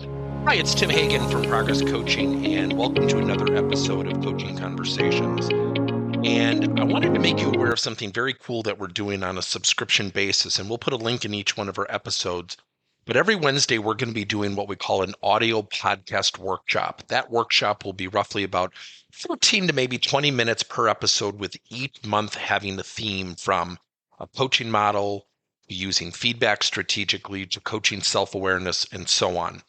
Hi, it's Tim Hagen from Progress Coaching, and welcome to another episode of Coaching Conversations. And I wanted to make you aware of something very cool that we're doing on a subscription basis, and we'll put a link in each one of our episodes. But every Wednesday, we're going to be doing what we call an audio podcast workshop. That workshop will be roughly about 14 to maybe 20 minutes per episode, with each month having a theme from a coaching model, using feedback strategically, to coaching self-awareness, and so on.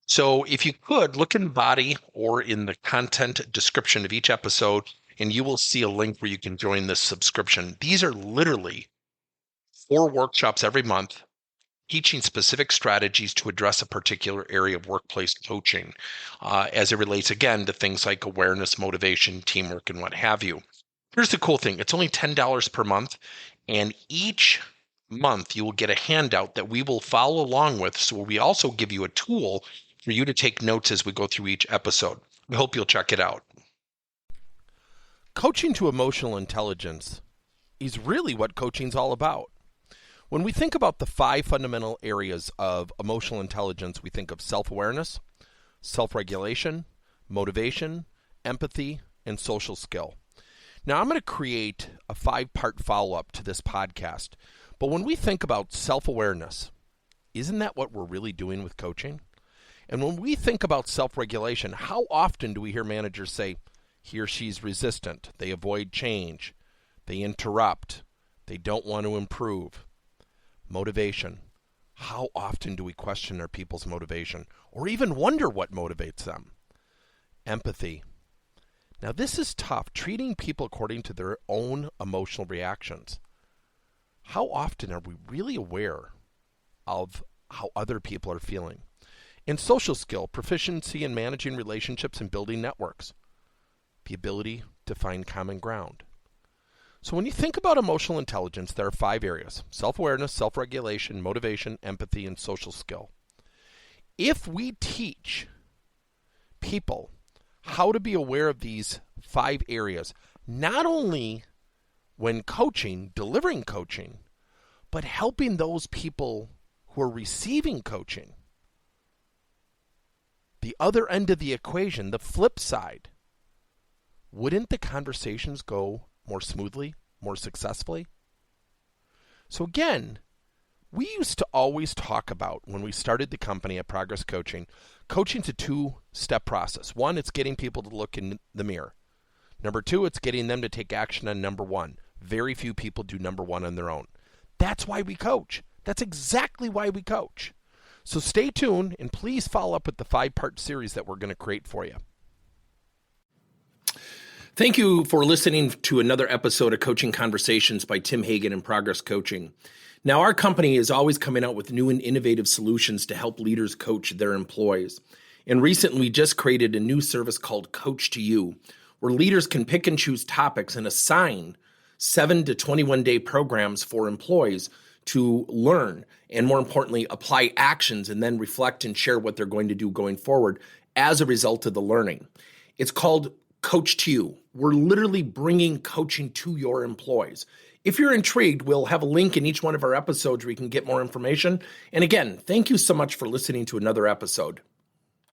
So if you could look in the body or in the content description of each episode, and you will see a link where you can join this subscription. These are literally 4 workshops every month teaching specific strategies to address a particular area of workplace coaching as it relates, again, to things like awareness, motivation, teamwork, and what have you. Here's the cool thing. It's only $10 per month, and each month you will get a handout that we will follow along with. So we also give you a tool for you to take notes as we go through each episode. We hope you'll check it out. Coaching to emotional intelligence is really what coaching's all about. When we think about the 5 fundamental areas of emotional intelligence, we think of self-awareness, self-regulation, motivation, empathy, and social skill. Now, I'm going to create a 5-part follow-up to this podcast. But when we think about self-awareness, isn't that what we're really doing with coaching? And when we think about self-regulation, how often do we hear managers say, he or she's resistant, they avoid change, they interrupt, they don't want to improve? Motivation. How often do we question our people's motivation or even wonder what motivates them? Empathy. Now, this is tough, treating people according to their own emotional reactions. How often are we really aware of how other people are feeling? And social skill, proficiency in managing relationships and building networks. The ability to find common ground. So when you think about emotional intelligence, there are 5 areas: self-awareness, self-regulation, motivation, empathy, and social skill. If we teach people how to be aware of these 5 areas, not only when coaching, delivering coaching, but helping those people who are receiving coaching, the other end of the equation, the flip side, wouldn't the conversations go more smoothly, more successfully? So again, we used to always talk about, when we started the company at Progress Coaching, coaching's a 2-step process. 1, it's getting people to look in the mirror. Number 2, it's getting them to take action on number 1. Very few people do number 1 on their own. That's why we coach. That's exactly why we coach. So stay tuned, and please follow up with the 5-part series that we're going to create for you. Thank you for listening to another episode of Coaching Conversations by Tim Hagen and Progress Coaching. Now, our company is always coming out with new and innovative solutions to help leaders coach their employees. And recently, we just created a new service called Coach to You, where leaders can pick and choose topics and assign 7 to 21-day programs for employees to learn and, more importantly, apply actions and then reflect and share what they're going to do going forward as a result of the learning. It's called Coach to You. We're literally bringing coaching to your employees. If you're intrigued, we'll have a link in each one of our episodes where you can get more information. And again, thank you so much for listening to another episode.